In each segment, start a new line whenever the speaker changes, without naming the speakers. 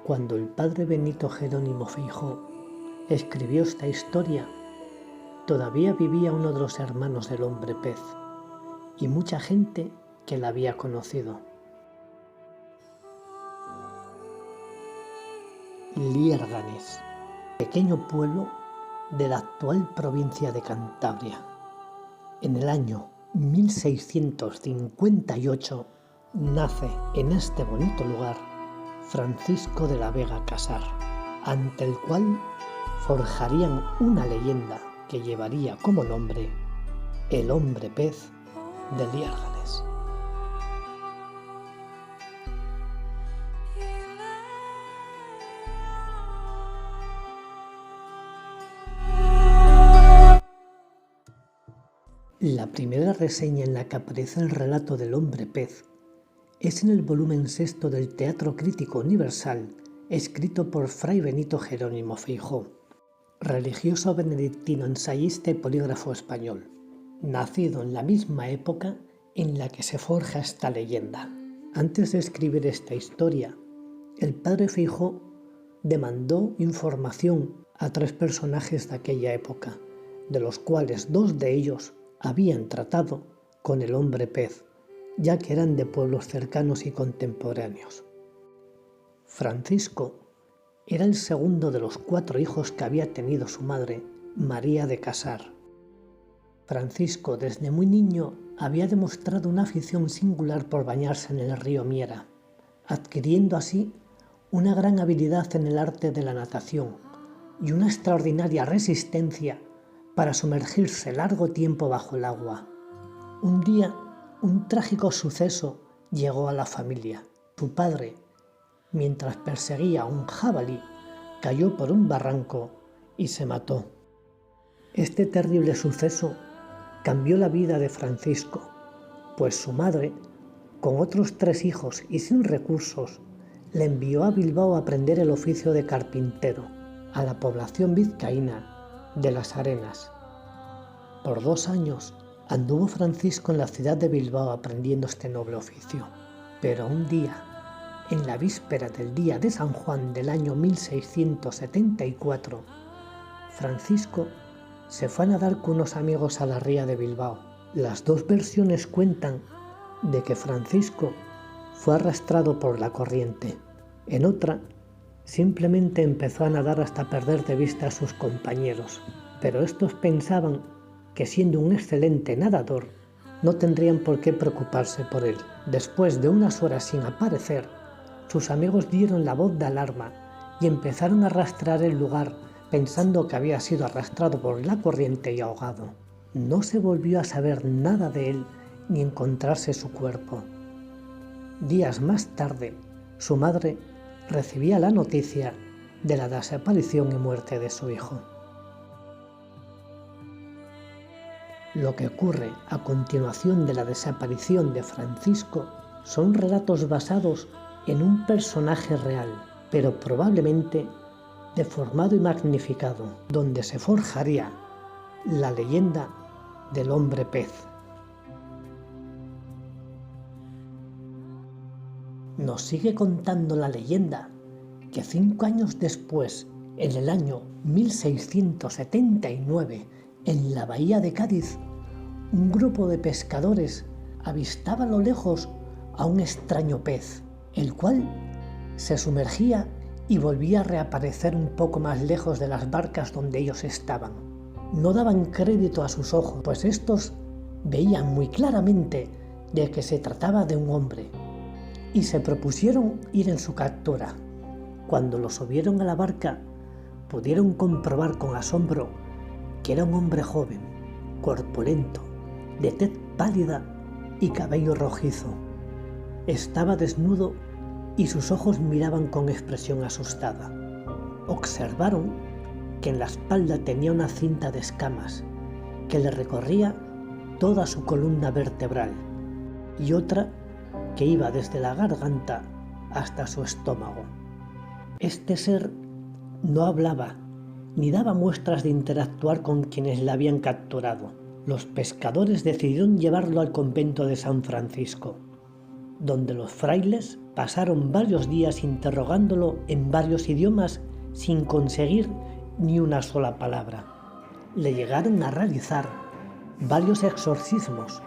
Cuando el padre Benito Jerónimo Feijoo escribió esta historia, todavía vivía uno de los hermanos del hombre pez y mucha gente que la había conocido. Liérganes, pequeño pueblo de la actual provincia de Cantabria. En el año 1658 nace en este bonito lugar Francisco de la Vega Casar, ante el cual forjarían una leyenda que llevaría como nombre el hombre pez de Liérganes. La primera reseña en la que aparece el relato del hombre pez es en el volumen 6 del Teatro Crítico Universal, escrito por Fray Benito Jerónimo Feijoo, religioso benedictino, ensayista y polígrafo español, nacido en la misma época en la que se forja esta leyenda. Antes de escribir esta historia, el padre Feijoo demandó información a 3 personajes de aquella época, de los cuales 2 de ellos habían tratado con el hombre pez, ya que eran de pueblos cercanos y contemporáneos. Francisco era el segundo de los 4 hijos que había tenido su madre, María de Casar. Francisco desde muy niño había demostrado una afición singular por bañarse en el río Miera, adquiriendo así una gran habilidad en el arte de la natación y una extraordinaria resistencia para sumergirse largo tiempo bajo el agua. Un día, un trágico suceso llegó a la familia. Su padre, mientras perseguía a un jabalí, cayó por un barranco y se mató. Este terrible suceso cambió la vida de Francisco, pues su madre, con otros 3 hijos y sin recursos, le envió a Bilbao a aprender el oficio de carpintero, a la población vizcaína de Las Arenas. Por 2 años anduvo Francisco en la ciudad de Bilbao aprendiendo este noble oficio, pero un día, en la víspera del día de San Juan del año 1674, Francisco se fue a nadar con unos amigos a la ría de Bilbao. Las 2 versiones cuentan de que Francisco fue arrastrado por la corriente. En otra, simplemente empezó a nadar hasta perder de vista a sus compañeros, pero estos pensaban que siendo un excelente nadador, no tendrían por qué preocuparse por él. Después de unas horas sin aparecer, sus amigos dieron la voz de alarma y empezaron a rastrear el lugar pensando que había sido arrastrado por la corriente y ahogado. No se volvió a saber nada de él ni encontrarse su cuerpo. Días más tarde, su madre recibía la noticia de la desaparición y muerte de su hijo. Lo que ocurre a continuación de la desaparición de Francisco son relatos basados en un personaje real, pero probablemente deformado y magnificado, donde se forjaría la leyenda del hombre pez. Nos sigue contando la leyenda que 5 años después, en el año 1679, en la bahía de Cádiz, un grupo de pescadores avistaba a lo lejos a un extraño pez, el cual se sumergía y volvía a reaparecer un poco más lejos de las barcas donde ellos estaban. No daban crédito a sus ojos, pues estos veían muy claramente de que se trataba de un hombre, y se propusieron ir en su captura. Cuando lo subieron a la barca, pudieron comprobar con asombro que era un hombre joven, corpulento, de tez pálida y cabello rojizo. Estaba desnudo y sus ojos miraban con expresión asustada. Observaron que en la espalda tenía una cinta de escamas que le recorría toda su columna vertebral y otra que iba desde la garganta hasta su estómago. Este ser no hablaba ni daba muestras de interactuar con quienes la habían capturado. Los pescadores decidieron llevarlo al convento de San Francisco, donde los frailes pasaron varios días interrogándolo en varios idiomas sin conseguir ni una sola palabra. Le llegaron a realizar varios exorcismos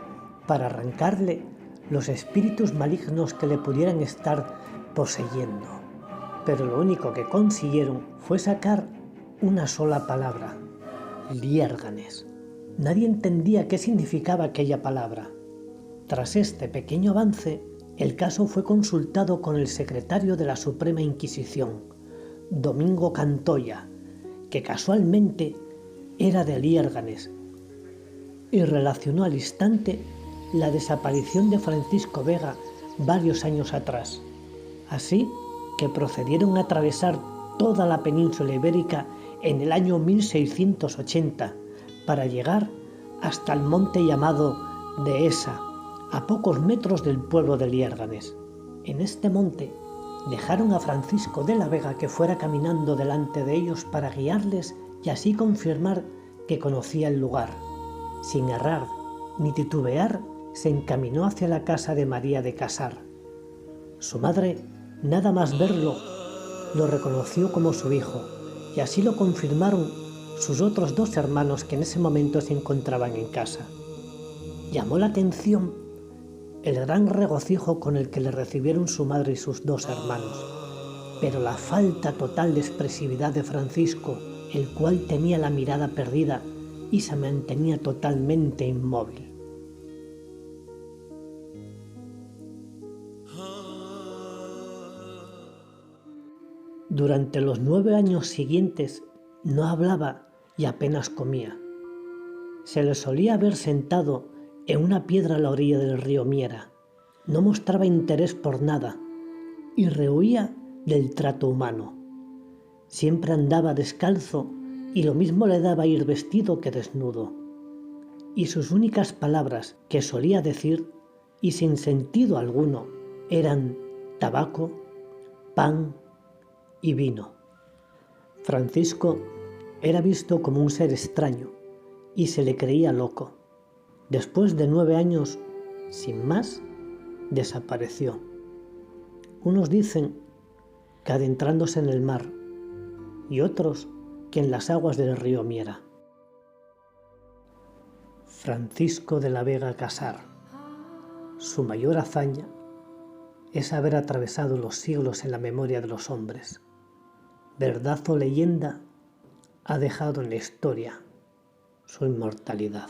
para arrancarle los espíritus malignos que le pudieran estar poseyendo, pero lo único que consiguieron fue sacar una sola palabra: Liérganes. Nadie entendía qué significaba aquella palabra. Tras este pequeño avance, el caso fue consultado con el secretario de la Suprema Inquisición, Domingo Cantoya, que casualmente era de Liérganes, y relacionó al instante la desaparición de Francisco Vega varios años atrás. Así que procedieron a atravesar toda la península ibérica en el año 1680 para llegar hasta el monte llamado Dehesa, a pocos metros del pueblo de Liérganes. En este monte dejaron a Francisco de la Vega que fuera caminando delante de ellos para guiarles y así confirmar que conocía el lugar. Sin errar ni titubear, se encaminó hacia la casa de María de Casar. Su madre, nada más verlo, lo reconoció como su hijo, y así lo confirmaron sus otros dos hermanos que en ese momento se encontraban en casa. Llamó la atención el gran regocijo con el que le recibieron su madre y sus dos hermanos, pero la falta total de expresividad de Francisco, el cual tenía la mirada perdida y se mantenía totalmente inmóvil. Durante los 9 años siguientes no hablaba y apenas comía. Se le solía ver sentado en una piedra a la orilla del río Miera. No mostraba interés por nada y rehuía del trato humano. Siempre andaba descalzo y lo mismo le daba ir vestido que desnudo. Y sus únicas palabras que solía decir, y sin sentido alguno, eran tabaco, pan y vino. Francisco era visto como un ser extraño y se le creía loco. Después de 9 años, sin más, desapareció. Unos dicen que adentrándose en el mar y otros que en las aguas del río Miera. Francisco de la Vega Casar. Su mayor hazaña es haber atravesado los siglos en la memoria de los hombres. Verdad o leyenda, ha dejado en la historia su inmortalidad.